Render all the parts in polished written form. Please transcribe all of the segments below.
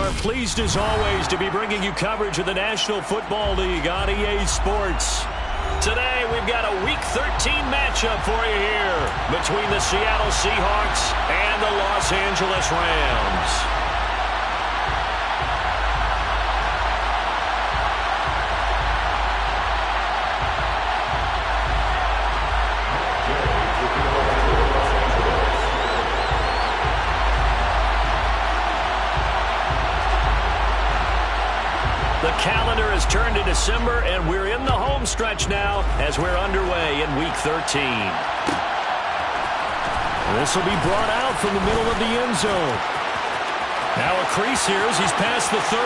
are pleased as always to be bringing you coverage of the National Football League on EA Sports. Today we've got a Week 13 matchup for you here between the Seattle Seahawks and the Los Angeles Rams. The calendar has turned to December, and we're in the home stretch now as we're underway in Week 13. This will be brought out from the middle of the end zone. Now a crease here as he's past the 30.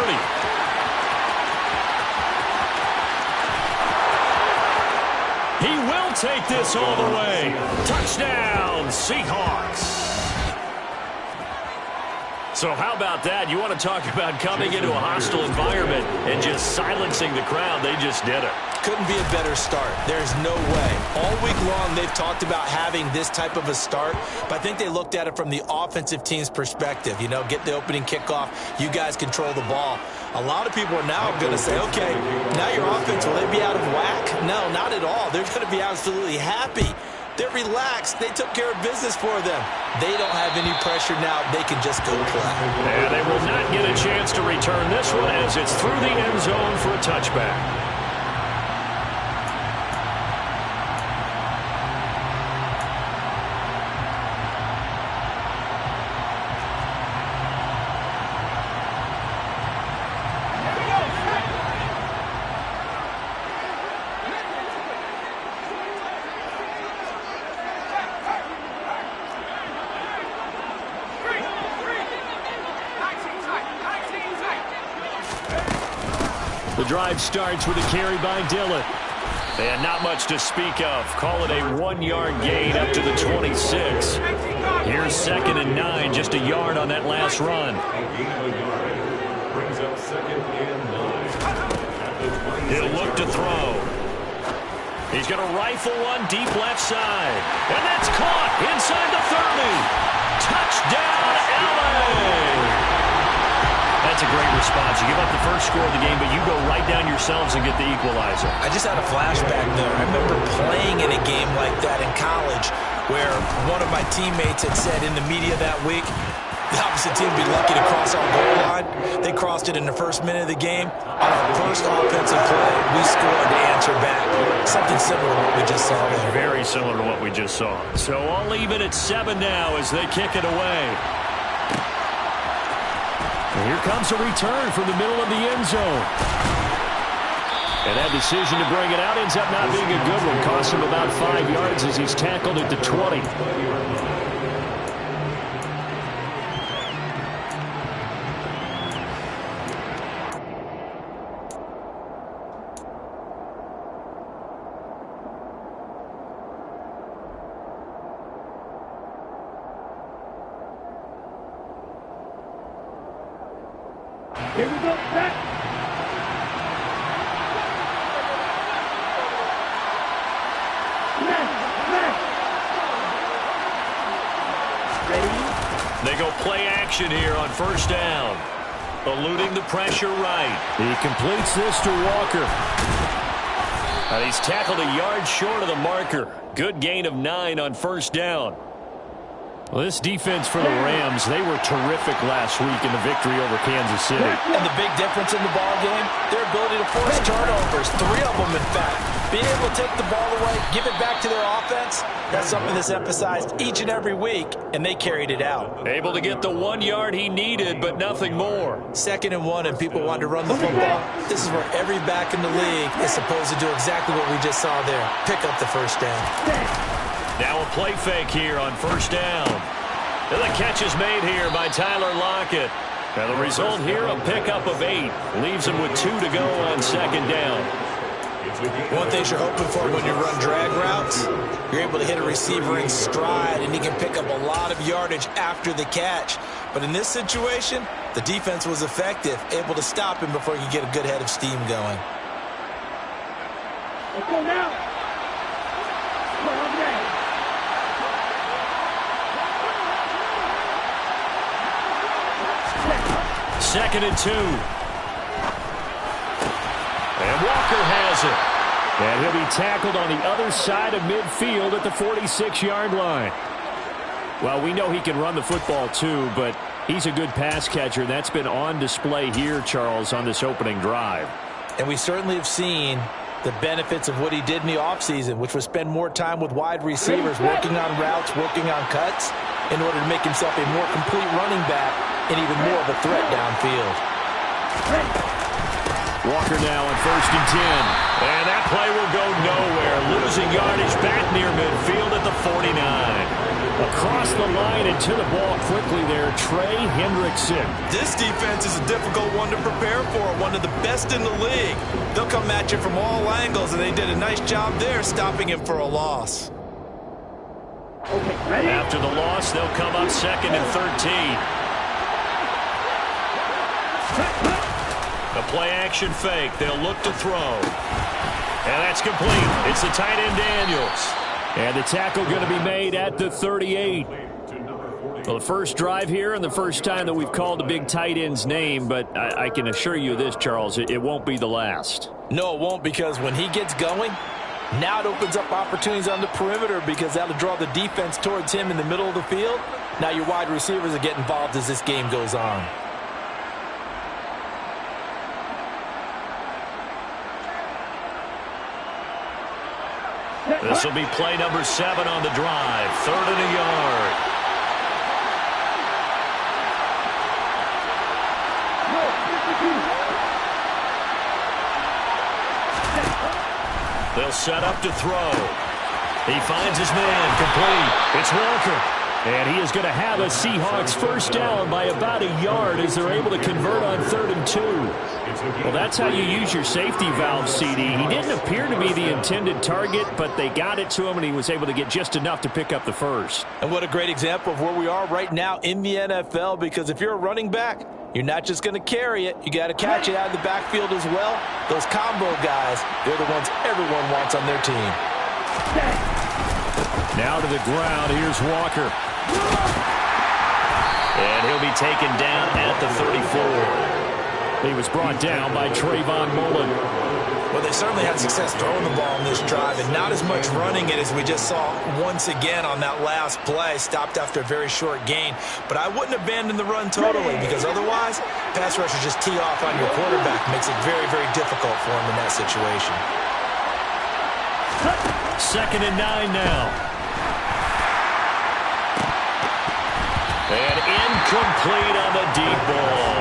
He will take this all the way. Touchdown, Seahawks. So how about that? You want to talk about coming into a hostile environment and just silencing the crowd. They just did it. Couldn't be a better start. There's no way. All week long, they've talked about having this type of a start, but I think they looked at it from the offensive team's perspective. You know, get the opening kickoff. You guys control the ball. A lot of people are now going to say, okay, now your offense, will they be out of whack? No, not at all. They're going to be absolutely happy. They're relaxed. They took care of business for them. They don't have any pressure now. They can just go play. And they will not get a chance to return this one as it's through the end zone for a touchback. The drive starts with a carry by Dillon. And not much to speak of. Call it a 1-yard gain up to the 26. Here's 2nd and 9, just a yard on that last run. He'll look to throw. He's going to rifle one deep left side. And that's caught inside the 30. Touchdown, LA! That's a great response. You give up the first score of the game, but you go right down yourselves and get the equalizer. I just had a flashback there. I remember playing in a game like that in college where one of my teammates had said in the media that week, the opposite team would be lucky to cross our goal line. They crossed it in the first minute of the game. On our first offensive play, we scored to answer back. Something similar to what we just saw there. Very similar to what we just saw. So all even at 7 now as they kick it away. And here comes a return from the middle of the end zone. And that decision to bring it out ends up not being a good one. Costs him about 5 yards as he's tackled at the 20. Here we go, back. Ready? They go play action here on first down. Eluding the pressure right. He completes this to Walker. And he's tackled a yard short of the marker. Good gain of 9 on first down. Well, this defense for the Rams, they were terrific last week in the victory over Kansas City. And the big difference in the ball game, their ability to force turnovers, 3 of them in fact. Being able to take the ball away, give it back to their offense, that's something that's emphasized each and every week, and they carried it out. Able to get the 1 yard he needed, but nothing more. 2nd and 1, and people want to run the football. This is where every back in the league is supposed to do exactly what we just saw there. Pick up the first down. Now a play fake here on first down. And the catch is made here by Tyler Lockett. Now the result here, a pickup of 8. Leaves him with 2 to go on 2nd down. One thing you're hoping for when you run drag routes, you're able to hit a receiver in stride, and he can pick up a lot of yardage after the catch. But in this situation, the defense was effective, able to stop him before he could get a good head of steam going. Let's go now. 2nd and 2. And Walker has it. And he'll be tackled on the other side of midfield at the 46-yard line. Well, we know he can run the football too, but he's a good pass catcher. That's been on display here, Charles, on this opening drive. And we certainly have seen the benefits of what he did in the offseason, which was spend more time with wide receivers, working on routes, working on cuts, in order to make himself a more complete running back and even more of a threat downfield. Walker now on 1st and 10. And that play will go nowhere. Losing yardage back near midfield at the 49. Across the line and to the ball quickly there, Trey Hendrickson. This defense is a difficult one to prepare for, one of the best in the league. They'll come at you from all angles, and they did a nice job there stopping him for a loss. Okay, ready? After the loss, they'll come up 2nd and 13. A play-action fake. They'll look to throw. And that's complete. It's the tight end Daniels. And the tackle going to be made at the 38. Well, the first drive here and the first time that we've called the big tight end's name, but I can assure you this, Charles, it won't be the last. No, it won't, because when he gets going, now it opens up opportunities on the perimeter because that'll draw the defense towards him in the middle of the field. Now your wide receivers will get involved as this game goes on. This will be play number 7 on the drive. 3rd and a yard. They'll set up to throw. He finds his man complete. It's Walker. And he is going to have a Seahawks first down by about a yard as they're able to convert on 3rd and 2. Well, that's how you use your safety valve, CD. He didn't appear to be the intended target, but they got it to him, and he was able to get just enough to pick up the first. And what a great example of where we are right now in the NFL, because if you're a running back, you're not just going to carry it. You got to catch it out of the backfield as well. Those combo guys, they're the ones everyone wants on their team. Now to the ground. Here's Walker. And he'll be taken down at the 34. He was brought down by Trayvon Mullen. Well, they certainly had success throwing the ball in this drive, and not as much running it as we just saw once again on that last play. Stopped after a very short gain. But I wouldn't abandon the run totally, because otherwise, pass rushers just tee off on your quarterback. Makes it very, very difficult for him in that situation. 2nd and 9 now. And incomplete on the deep ball.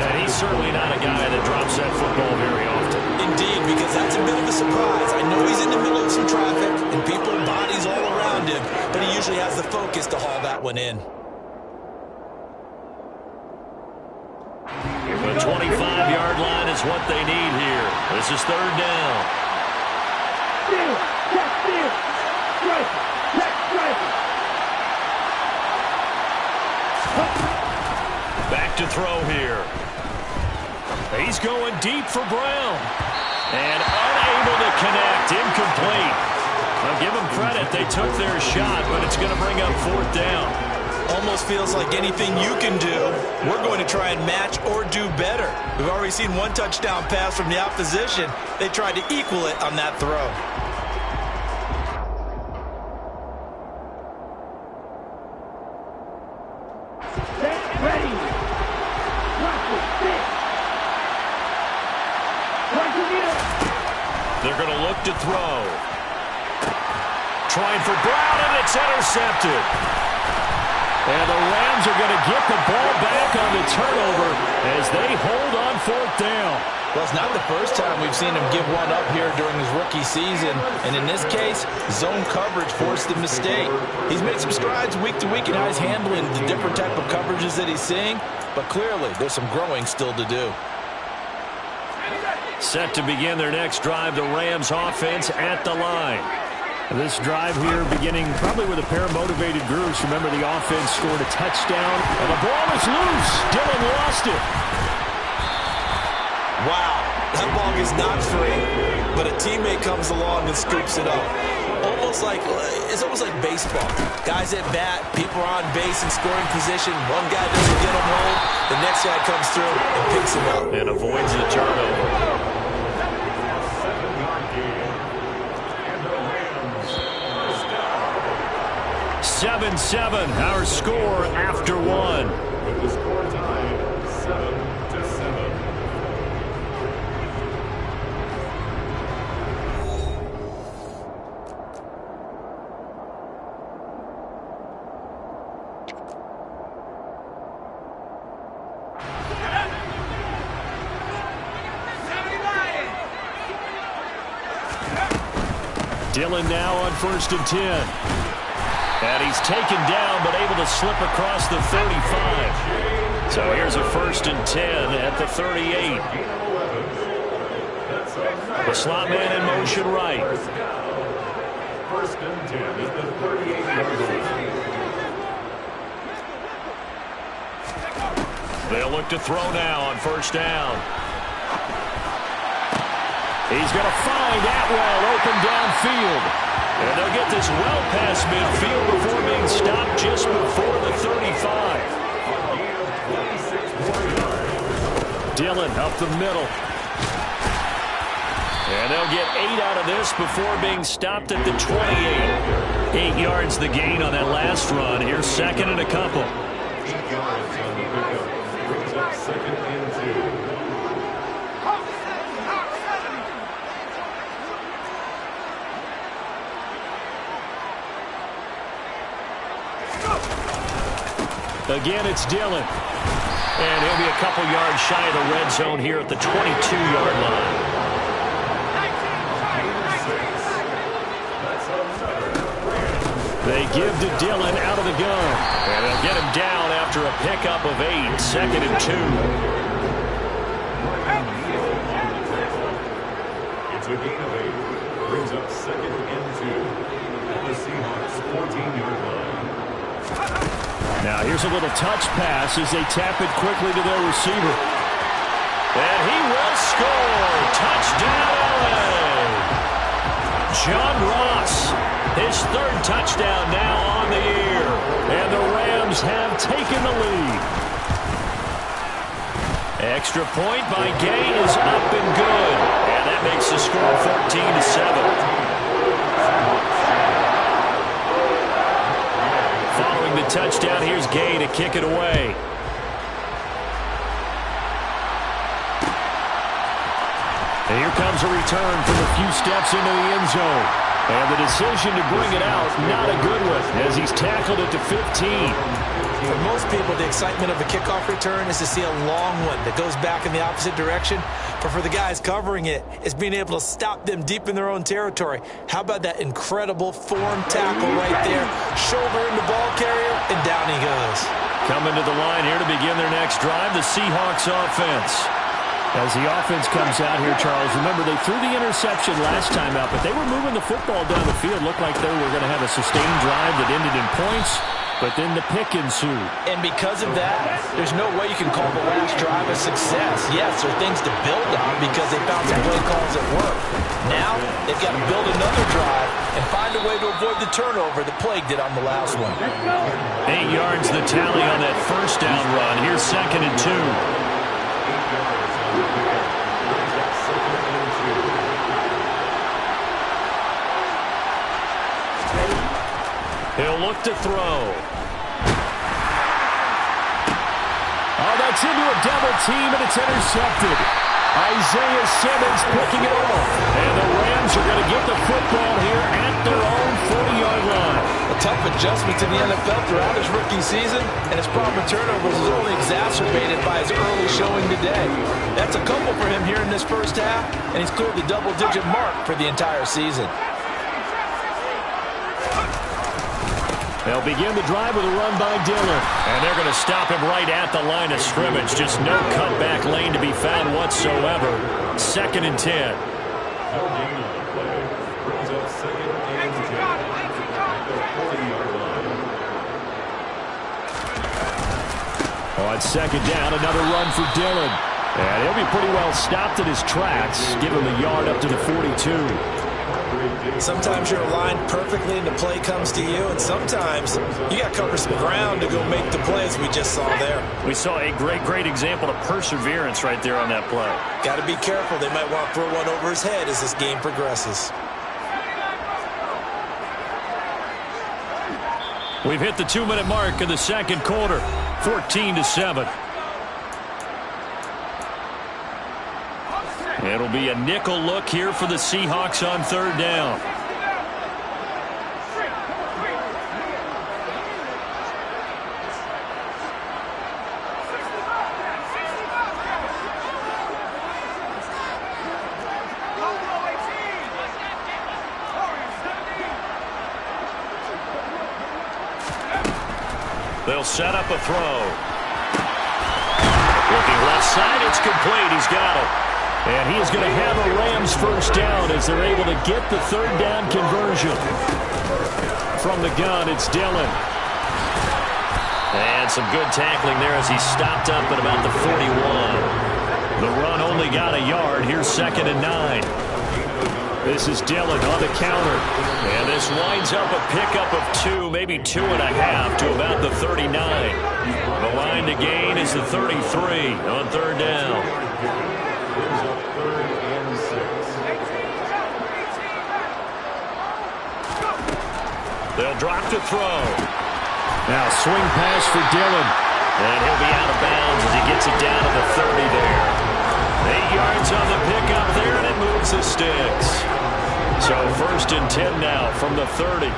And he's certainly not a guy that drops that football very often. Indeed, because that's a bit of a surprise. I know he's in the middle of some traffic and people and bodies all around him, but he usually has the focus to haul that one in. The 25-yard line is what they need here. This is 3rd down. Steal, check, steal, strike, check, strike. Back to throw here. He's going deep for Brown. And unable to connect. Incomplete. I'll give them credit. They took their shot, but it's going to bring up 4th down. Almost feels like anything you can do, we're going to try and match or do better. We've already seen one touchdown pass from the opposition. They tried to equal it on that throw. They're going to look to throw. Trying for Brown, and it's intercepted. And the Rams are going to get the ball back on the turnover as they hold on 4th down. Well, it's not the first time we've seen him give one up here during his rookie season. And in this case, zone coverage forced the mistake. He's made some strides week to week in how he's handling the different type of coverages that he's seeing. But clearly, there's some growing still to do. Set to begin their next drive, the Rams offense at the line. This drive here beginning probably with a pair of motivated groups. Remember, the offense scored a touchdown, and the ball is loose. Dillon lost it. Wow, that ball is not free, but a teammate comes along and scoops it up. Almost almost like baseball. Guys at bat, people are on base in scoring position. One guy doesn't get him home. The next guy comes through and picks him up. And avoids the turnover. 7-7, our score after one. With the score tied 7-7. Dillon now on 1st and 10. And he's taken down, but able to slip across the 35. So here's a 1st and 10 at the 38. The slot man in motion right. 1st and 10 is the 38-yard line. They'll look to throw now on 1st down. He's going to find Atwell open downfield. And they'll get this well past midfield before being stopped just before the 35. Dillon up the middle. And they'll get 8 out of this before being stopped at the 28. 8 yards the gain on that last run. Here's 2nd and a couple. 8 yards on the pickup. Brings up 2nd and 2. Again, it's Dillon. And he'll be a couple yards shy of the red zone here at the 22-yard line. They give to Dillon out of the gun. And they'll get him down after a pickup of 8. 2nd and 2. It's a gain of 8. Brings up 2nd and 2. At the Seahawks 14-yard line. Now here's a little touch pass as they tap it quickly to their receiver. And he will score. Touchdown, LA. John Ross, his 3rd touchdown now on the year. And the Rams have taken the lead. Extra point by Gay is up and good. And that makes the score 14-7. Following the touchdown, here's Gay to kick it away. And here comes a return from a few steps into the end zone. And the decision to bring it out, not a good one, as he's tackled it to 15. For most people, the excitement of a kickoff return is to see a long one that goes back in the opposite direction. But for the guys covering it, it's being able to stop them deep in their own territory. How about that incredible form tackle right there? Shoulder in the ball carrier, and down he goes. Coming to the line here to begin their next drive, the Seahawks offense. As the offense comes out here, Charles, remember they threw the interception last time out, but they were moving the football down the field. Looked like they were going to have a sustained drive that ended in points. But then the pick ensued. And because of that, there's no way you can call the last drive a success. Yes, there are things to build on because they found some play calls that work. Now, they've got to build another drive and find a way to avoid the turnover that plagued it on the last one. 8 yards the tally on that 1st down run. Here's 2nd and 2. He'll look to throw. Oh, that's into a double team, and it's intercepted. Isaiah Simmons picking it off. And the Rams are going to get the football here at their own 40-yard line. A tough adjustment to the NFL throughout his rookie season, and his problem with turnovers is only exacerbated by his early showing today. That's a couple for him here in this 1st half, and he's cleared the double-digit mark for the entire season. They'll begin the drive with a run by Dillon. And they're going to stop him right at the line of scrimmage. Just no cutback lane to be found whatsoever. 2nd and 10. No gain on the play. Brings up 2nd and 10. At the 40-yard line. On 2nd down, another run for Dillon. And he'll be pretty well stopped in his tracks. Give him a yard up to the 42. Sometimes you're aligned perfectly and the play comes to you, and sometimes you got to cover some ground to go make the plays we just saw there. We saw a great example of perseverance right there on that play. Got to be careful. They might want to throw one over his head as this game progresses. We've hit the 2-minute mark in the second quarter, 14-7. It'll be a nickel look here for the Seahawks on third down. They'll set up a throw. Looking left side, it's complete. He's got it. And he is going to have a Rams first down as they're able to get the third down conversion. From the gun, it's Dillon. And some good tackling there as he stopped up at about the 41. The run only got a yard. Here's 2nd and 9. This is Dillon on the counter. And this winds up a pickup of 2, maybe 2.5 to about the 39. The line to gain is the 33 on third down. They'll drop to throw. Now swing pass for Dillon. And he'll be out of bounds as he gets it down to the 30 there. 8 yards on the pickup there, and it moves the sticks. So 1st and 10 now from the 30.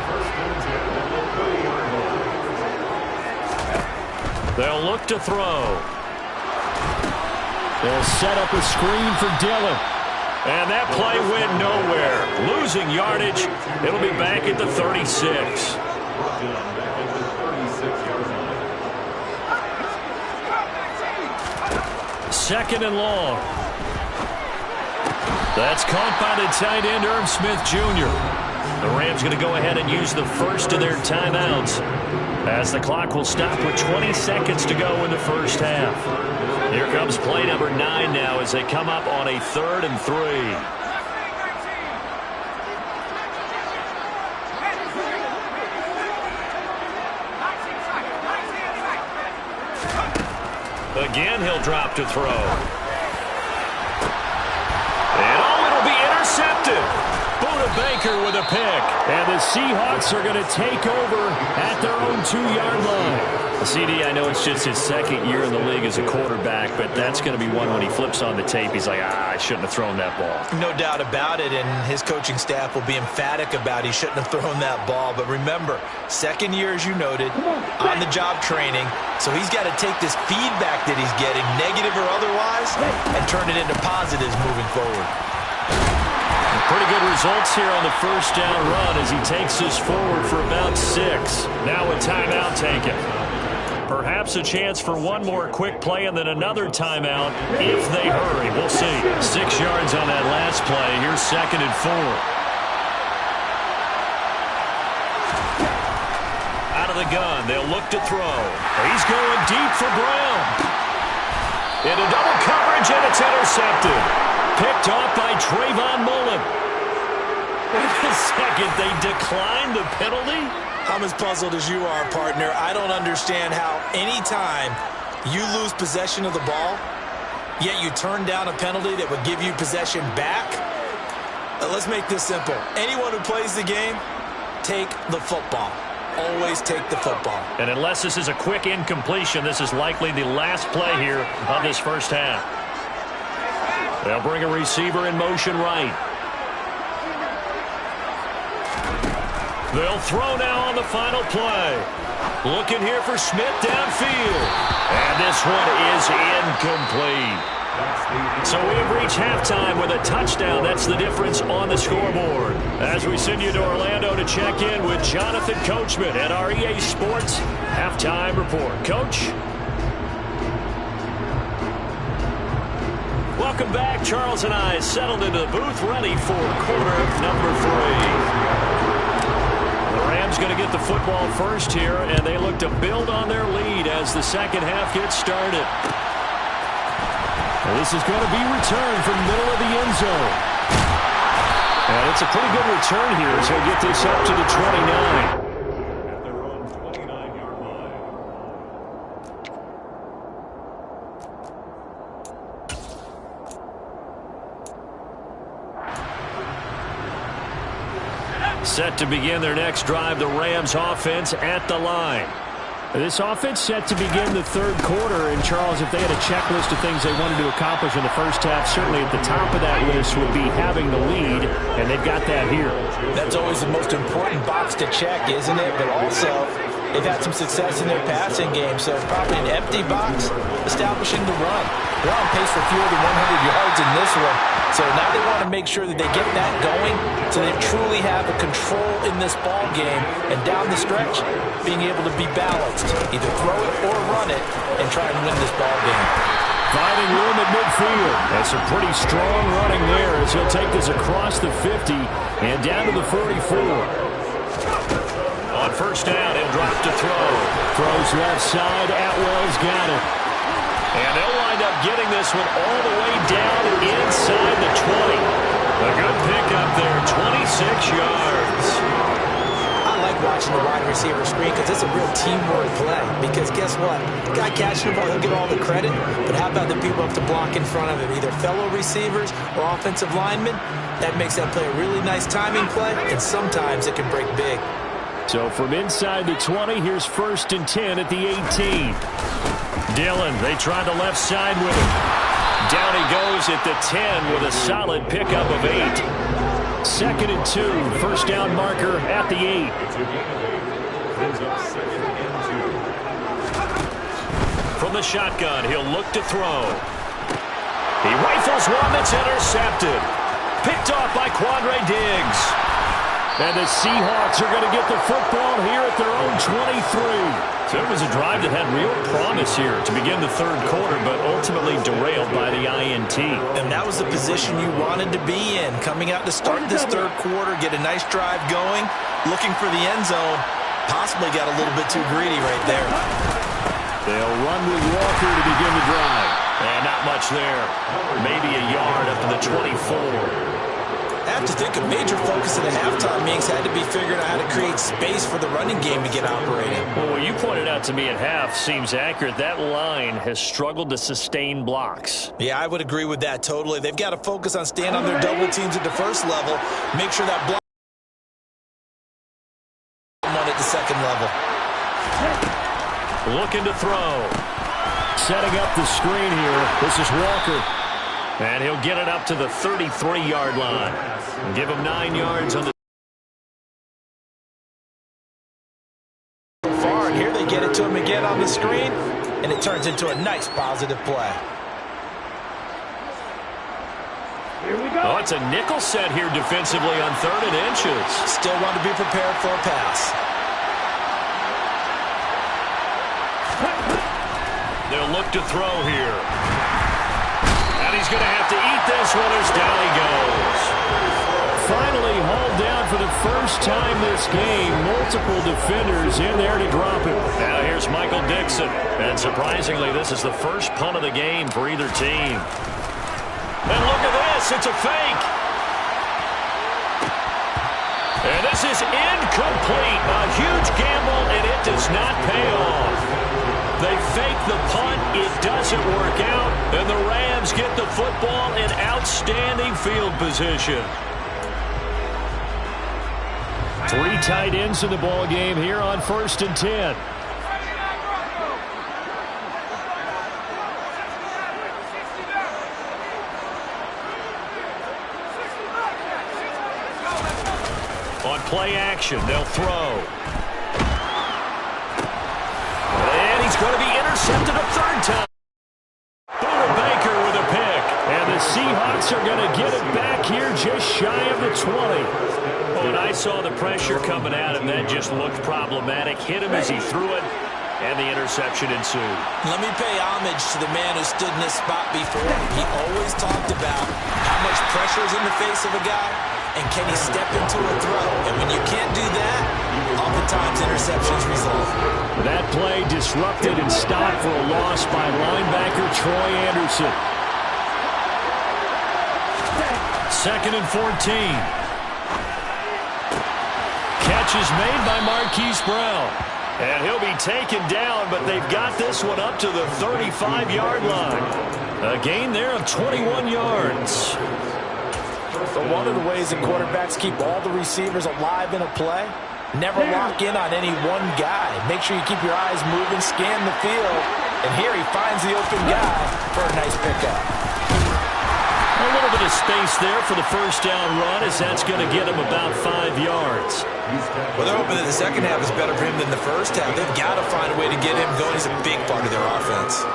They'll look to throw. They'll set up a screen for Dillon. And that play went nowhere. Losing yardage. It'll be back at the 36. 2nd and long. That's caught by the tight end, Irv Smith Jr. The Rams going to go ahead and use the first of their timeouts as the clock will stop with 20 seconds to go in the first half. Here comes play number 9 now as they come up on a 3rd and 3. Again, he'll drop to throw. And it'll be intercepted. Buda Baker with a pick. And the Seahawks are going to take over at their own 2-yard line. CD, I know it's just his 2nd year in the league as a quarterback, but that's going to be one when he flips on the tape. He's like, I shouldn't have thrown that ball. No doubt about it, and his coaching staff will be emphatic about he shouldn't have thrown that ball. But remember, 2nd year, as you noted, on-the-job training, so he's got to take this feedback that he's getting, negative or otherwise, and turn it into positives moving forward. Pretty good results here on the first down run as he takes this forward for about 6. Now a timeout taken. Perhaps a chance for one more quick play and then another timeout if they hurry. We'll see. 6 yards on that last play. Here's 2nd and 4. Out of the gun. They'll look to throw. He's going deep for Brown. Into double coverage, and it's intercepted. Picked off by Trayvon Mullen. Wait a second. They declined the penalty? I'm as puzzled as you are, partner. I don't understand how any time you lose possession of the ball, yet you turn down a penalty that would give you possession back. Let's make this simple. Anyone who plays the game, take the football. Always take the football. And unless this is a quick incompletion, this is likely the last play here of this first half. They'll bring a receiver in motion right. They'll throw now on the final play. Looking here for Smith downfield. And this one is incomplete. So we have reached halftime with a touchdown. That's the difference on the scoreboard. As we send you to Orlando to check in with Jonathan Coachman at our EA Sports Halftime Report. Coach? Welcome back. Charles and I settled into the booth ready for quarter number 3. The Rams going to get the football first here, and they look to build on their lead as the second half gets started. This is going to be returned from the middle of the end zone. And it's a pretty good return here as he'll get this up to the 29. At their own 29-yard line. Set to begin their next drive, the Rams offense at the line. This offense set to begin the third quarter. And, Charles, if they had a checklist of things they wanted to accomplish in the first half, certainly at the top of that list would be having the lead, and they've got that here. That's always the most important box to check, isn't it? But also, they've had some success in their passing game, so probably an empty box establishing the run. They're on pace for fewer than 100 yards in this one, so now they want to make sure that they get that going so they truly have a control in this ball game, and down the stretch, being able to be balanced, either throw it or run it, and try and win this ball game. Finding room at midfield. That's a pretty strong running there as he'll take this across the 50 and down to the 44. On first down, he'll drop to throw. Throws left side. Atwell's got it. And they'll wind up getting this one all the way down inside the 20. A good pickup there, 26 yards. I like watching the wide receiver screen because it's a real teamwork play. Because guess what? The guy catching the ball, he'll get all the credit. But how about the people up to block in front of him? Either fellow receivers or offensive linemen. That makes that play a really nice timing play. And sometimes it can break big. So from inside the 20, here's 1st and 10 at the 18. Dillon, they tried the left side with him. Down he goes at the 10 with a solid pickup of 8. 2nd and 2, first down marker at the 8. Brings up 2nd and 2. From the shotgun, he'll look to throw. He rifles one that's intercepted. Picked off by Quandre Diggs. And the Seahawks are going to get the football here at their own 23. So it was a drive that had real promise here to begin the third quarter, but ultimately derailed by the INT. And that was the position you wanted to be in. Coming out to start this third quarter, get a nice drive going, looking for the end zone. Possibly got a little bit too greedy right there. They'll run with Walker to begin the drive. And not much there. Maybe a yard up to the 24. I have to think a major focus in the halftime meetings had to be figuring out how to create space for the running game to get operating. Well, what you pointed out to me at half seems accurate. That line has struggled to sustain blocks. Yeah, I would agree with that totally. They've got to focus on staying on their double teams at the first level, make sure that block one at the second level. Looking to throw. Setting up the screen here. This is Walker. And he'll get it up to the 33-yard line. Give him 9 yards on the far. And here they get it to him again on the screen, and it turns into a nice positive play. Here we go. Oh, it's a nickel set here defensively on 3rd and inches. Still want to be prepared for a pass. They'll look to throw here. He's going to have to eat this one as down he goes. Finally hauled down for the first time this game. Multiple defenders in there to drop him. Now here's Michael Dixon. And surprisingly, this is the first punt of the game for either team. And look at this. It's a fake. And this is incomplete. A huge gamble, and it does not pay off. They fake the punt. It doesn't work out. And the Rams get the football in outstanding field position. 3 tight ends in the ball game here on 1st and 10. On play action, they'll throw. He's going to be intercepted a 3rd time. Buda Baker with a pick. And the Seahawks are going to get it back here just shy of the 20. When I saw the pressure coming at him, that just looked problematic. Hit him as he threw it, and the interception ensued. Let me pay homage to the man who stood in this spot before. He always talked about how much pressure is in the face of a guy, and can he step into a throw. And when you can't do that, oftentimes interceptions result. That play disrupted and stopped for a loss by linebacker Troy Anderson. 2nd and 14. catch is made by Marquise Brown. And he'll be taken down, but they've got this one up to the 35-yard line. A gain there of 21 yards. But one of the ways that quarterbacks keep all the receivers alive in a play, never lock in on any one guy. Make sure you keep your eyes moving, scan the field. And here he finds the open guy for a nice pickup. A little bit of space there for the first down run, as that's going to get him about 5 yards. Well, they're hoping that the second half is better for him than the first half. They've got to find a way to get him going. He's a big part of their offense.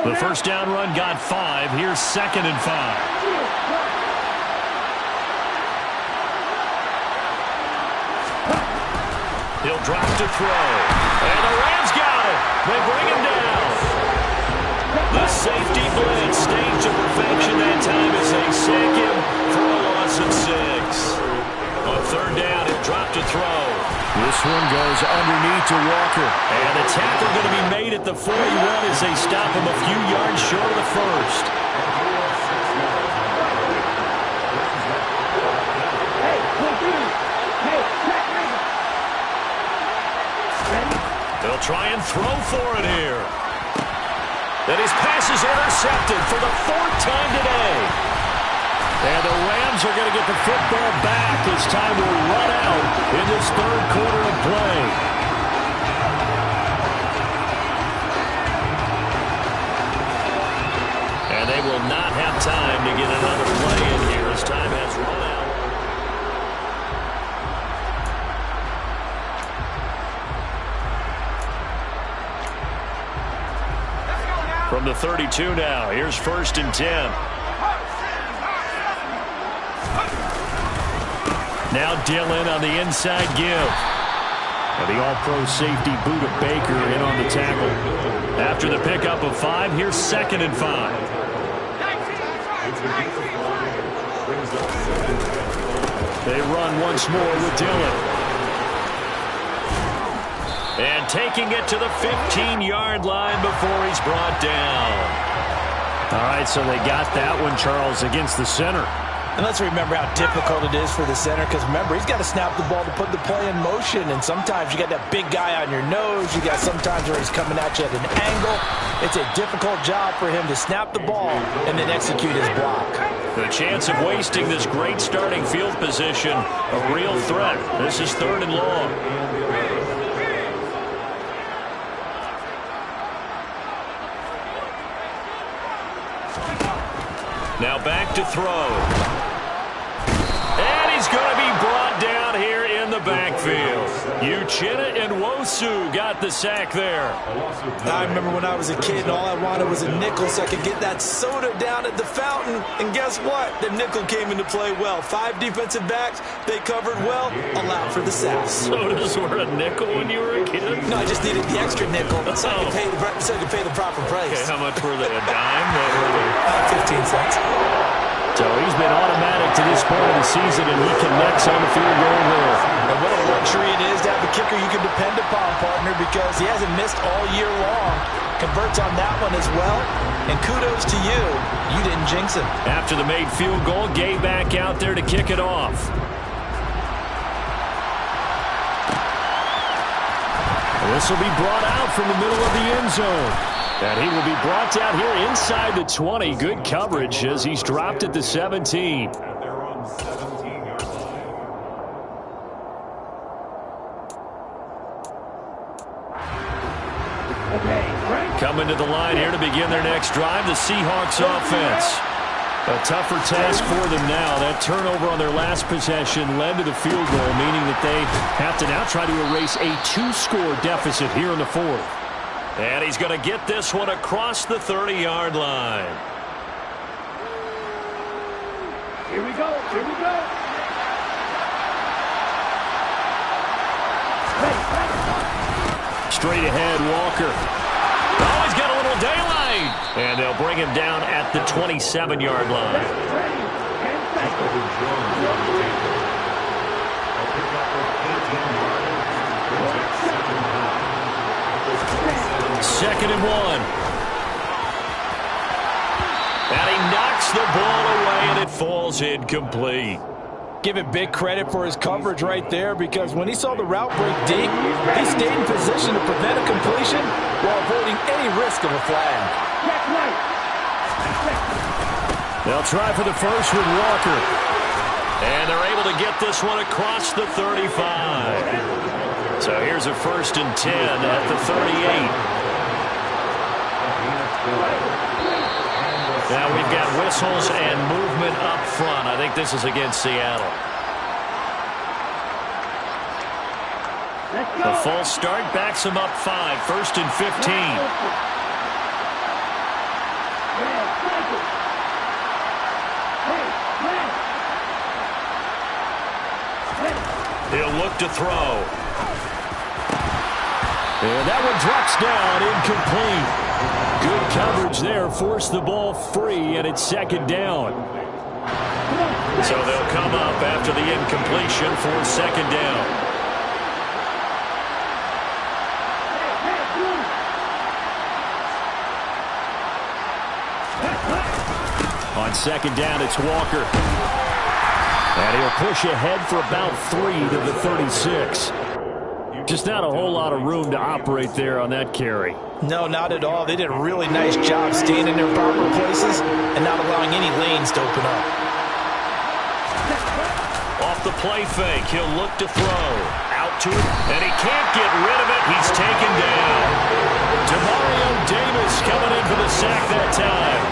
The first down run got 5. Here's 2nd and 5. He'll drop to throw. And the Rams got it. They bring him down. The safety blitz staged to perfection that time as they sack him for a loss of 6. On third down, he'll drop to throw. This one goes underneath to Walker. And the tackle going to be made at the 41 as they stop him a few yards short of the first. They'll try and throw for it here. And his pass is intercepted for the 4th time today. And the Rams are going to get the football back as time will run out in this 3rd quarter of play. And they will not have time to get another play in here as time has run out. From the 32 now, here's 1st and 10. Now Dillon on the inside give. And the all-pro safety Buda Baker in on the tackle. After the pickup of 5, here's 2nd and 5. They run once more with Dillon. And taking it to the 15-yard line before he's brought down. All right, so they got that one, Charles, against the center. And let's remember how difficult it is for the center, because remember, he's got to snap the ball to put the play in motion, and sometimes you got that big guy on your nose. You got sometimes where he's coming at you at an angle. It's a difficult job for him to snap the ball and then execute his block. The chance of wasting this great starting field position, a real threat. This is 3rd and long. Now back to throw. And he's going to be brought down here in the backfield. Uchenna and Nwosu got the sack there. I remember when I was a kid and all I wanted was a nickel so I could get that soda down at the fountain. And guess what? The nickel came into play well. 5 defensive backs, they covered well, allowed for the sacks. Sodas were a nickel when you were a kid? No, I just needed the extra nickel so I could pay the proper price. Okay, how much were they? A dime? What were they? 15 cents. So he's been automatic to this point of the season, and he connects on the field goal there. And what a luxury it is to have a kicker you can depend upon, partner, because he hasn't missed all year long. Converts on that one as well. And kudos to you. You didn't jinx him. After the made field goal, Gay back out there to kick it off. This will be brought out from the middle of the end zone. And he will be brought down here inside the 20. Good coverage as he's dropped at the 17. Coming to the line here to begin their next drive, the Seahawks offense. A tougher task for them now. That turnover on their last possession led to the field goal, meaning that they have to now try to erase a 2-score deficit here in the 4th. And he's going to get this one across the 30-yard line. Here we go. Here we go. Straight ahead, Walker. Oh, he's got a little daylight. And they'll bring him down at the 27-yard line. 2nd and 1. And he knocks the ball away, and it falls incomplete. Give it big credit for his coverage right there, because when he saw the route break deep, he stayed in position to prevent a completion while avoiding any risk of a flag. They'll try for the first with Walker. And they're able to get this one across the 35. So here's a 1st and 10 at the 38. Now we've got whistles and movement up front. I think this is against Seattle. The false start backs them up 5. 1st and 15. He'll look to throw. And that one drops down, incomplete. Good coverage there, forced the ball free, and it's 2nd down. So they'll come up after the incompletion for 2nd down. On 2nd down, it's Walker. And he'll push ahead for about 3 to the 36. Just not a whole lot of room to operate there on that carry. No, not at all. They did a really nice job staying in their proper places and not allowing any lanes to open up. Off the play fake, he'll look to throw. Out to it, and he can't get rid of it. He's taken down. Demario Davis coming in for the sack that time.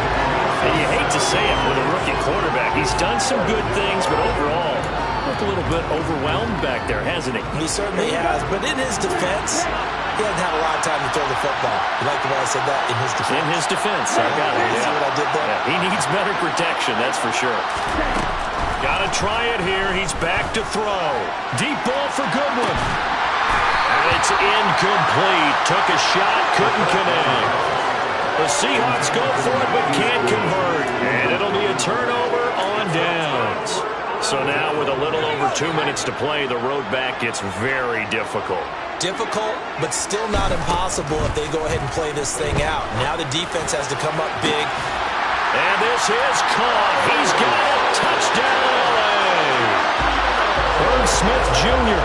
And you hate to say it with a rookie quarterback. He's done some good things, but overall, looked a little bit overwhelmed back there, hasn't he? He certainly has, but in his defense, he hasn't had a lot of time to throw the football. You like the way I said that? In his defense. In his defense, I got it. See what I did there? Yeah, he needs better protection, that's for sure. Got to try it here. He's back to throw. Deep ball for Goodwin. And it's incomplete. Took a shot, couldn't connect. The Seahawks go for it, but can't convert. And it'll be a turnover on downs. So now with a little over 2 minutes to play, the road back gets very difficult. Difficult, but still not impossible if they go ahead and play this thing out. Now the defense has to come up big. And this is caught. He's got it. Touchdown, LA. Herb Smith Jr.,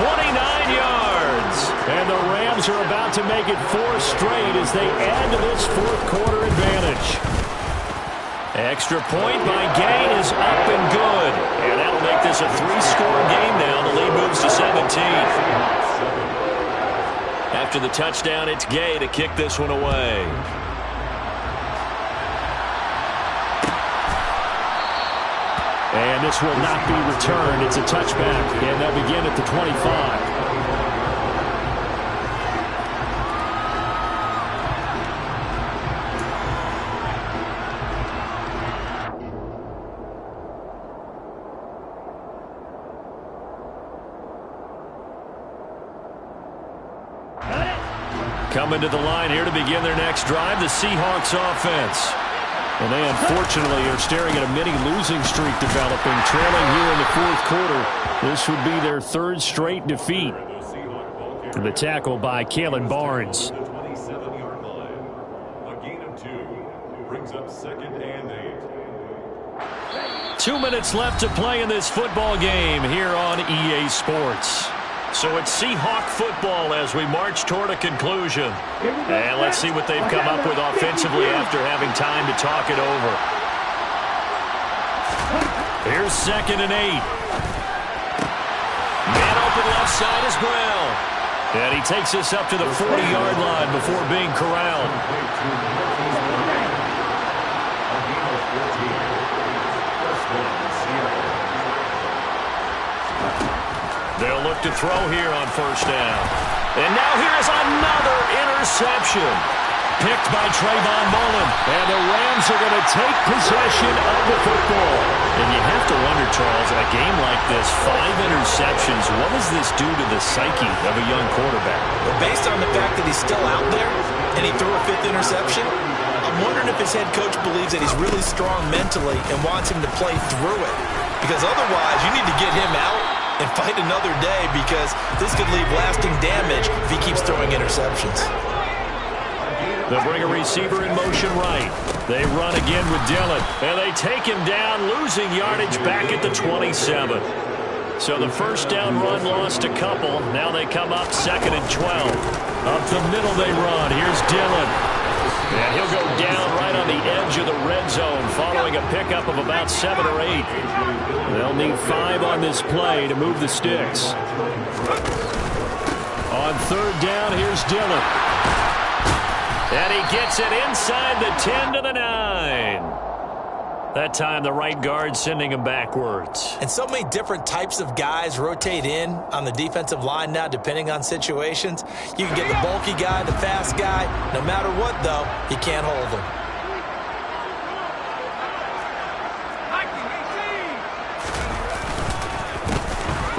29 yards. And the Rams are about to make it 4 straight as they add to this 4th quarter advantage. Extra point by Gay is up and good. And that'll make this a 3-score game now. The lead moves to 17. After the touchdown, it's Gay to kick this one away. And this will not be returned. It's a touchback, and they'll begin at the 25. Coming to the line here to begin their next drive, the Seahawks offense. And they unfortunately are staring at a mini-losing streak developing, trailing here in the 4th quarter. This would be their 3rd straight defeat. And the tackle by Kalen Barnes. The 27-yard line. A gain of 2 brings up 2nd and 8. 2 minutes left to play in this football game here on EA Sports. So it's Seahawk football as we march toward a conclusion. And let's see what they've come up with offensively after having time to talk it over. Here's 2nd and 8. Man open left side is Brown. And he takes this up to the 40-yard line before being corralled. They'll look to throw here on 1st down. And now here is another interception. Picked by Trayvon Mullen. And the Rams are going to take possession of the football. And you have to wonder, Charles, in a game like this, 5 interceptions, what does this do to the psyche of a young quarterback? Well, based on the fact that he's still out there and he threw a 5th interception, I'm wondering if his head coach believes that he's really strong mentally and wants him to play through it. Because otherwise, you need to get him out and fight another day, because this could leave lasting damage if he keeps throwing interceptions. They'll bring a receiver in motion right. They run again with Dillon, and they take him down, losing yardage back at the 27. So the first down run lost a couple. Now they come up 2nd and 12. Up the middle they run. Here's Dillon. And he'll go down right on the edge of the red zone following a pickup of about 7 or 8. They'll need 5 on this play to move the sticks. On 3rd down, here's Dillon. And he gets it inside the 10 to the 9. That time the right guard sending him backwards. And so many different types of guys rotate in on the defensive line now depending on situations. You can get the bulky guy, the fast guy. No matter what, though, you can't hold him.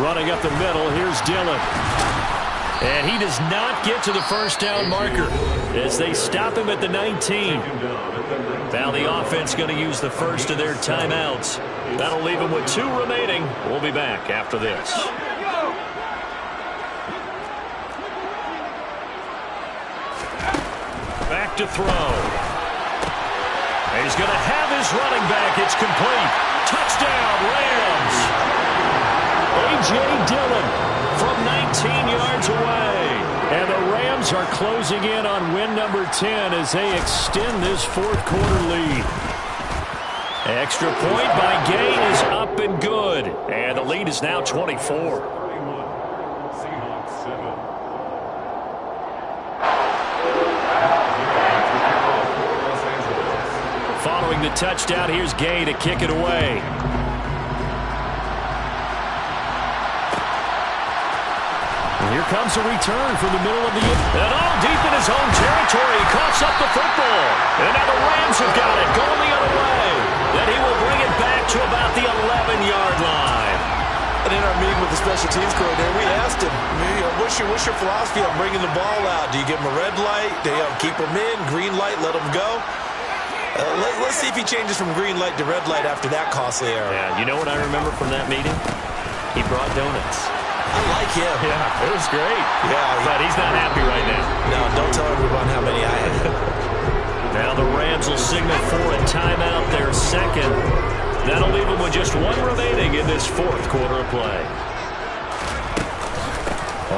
Running up the middle, here's Dillon. And he does not get to the first down marker as they stop him at the 19. Now the offense going to use the first of their timeouts. That'll leave them with 2 remaining. We'll be back after this. Back to throw. And he's going to have his running back. It's complete. Touchdown, Rams. A.J. Dillon from 19 yards away. And the Rams are closing in on win number 10 as they extend this 4th quarter lead. Extra point by Gain is up and good. And the lead is now 24. Following the touchdown, here's Gay to kick it away. Here comes a return from the middle of the and all deep in his own territory. He coughs up the football. And now the Rams have got it going the other way. Then he will bring it back to about the 11-yard line. And in our meeting with the special teams coordinator, we asked him, what's your philosophy on bringing the ball out? Do you give him a red light? Do you keep him in? Green light, let him go? Let's see if he changes from green light to red light after that costly error. Yeah, you know what I remember from that meeting? He brought donuts. I like him. Yeah, it was great. Yeah, but he's not happy right now. No, don't tell everyone how many I had. Now the Rams will signal for a timeout, their 2nd. That'll leave them with just 1 remaining in this 4th quarter of play.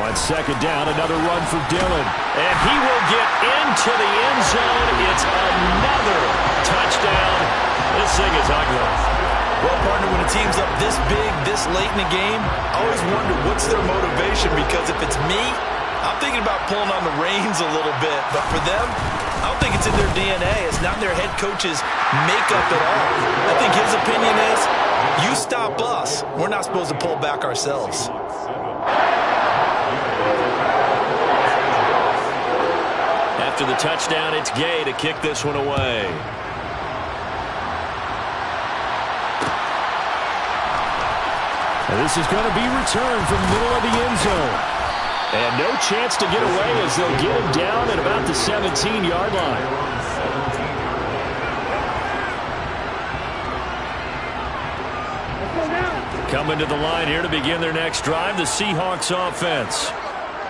On 2nd down, another run for Dillon. And he will get into the end zone. It's another touchdown. This thing is ugly. Well, partner, when a team's up this big, this late in the game, I always wonder what's their motivation, because if it's me, I'm thinking about pulling on the reins a little bit. But for them, I don't think it's in their DNA. It's not in their head coach's makeup at all. I think his opinion is, you stop us, we're not supposed to pull back ourselves. After the touchdown, it's Gay to kick this one away. And this is going to be returned from the middle of the end zone. And no chance to get away as they'll get him down at about the 17-yard line. Coming to the line here to begin their next drive, the Seahawks offense.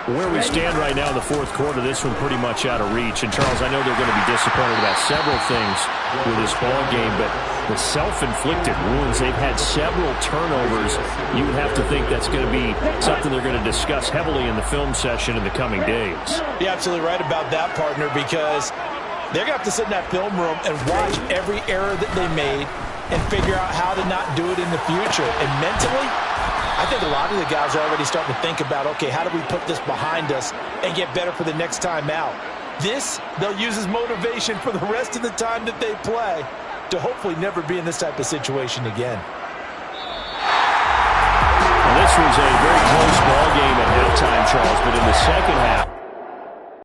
Where we stand right now in the 4th quarter, this one pretty much out of reach. And, Charles, I know they're going to be disappointed about several things with this ball game, but the self-inflicted wounds, they've had several turnovers. You would have to think that's going to be something they're going to discuss heavily in the film session in the coming days. You're absolutely right about that, partner, because they're going to have to sit in that film room and watch every error that they made and figure out how to not do it in the future. And mentally, I think a lot of the guys are already starting to think about, okay, how do we put this behind us and get better for the next time out? This, they'll use as motivation for the rest of the time that they play to hopefully never be in this type of situation again.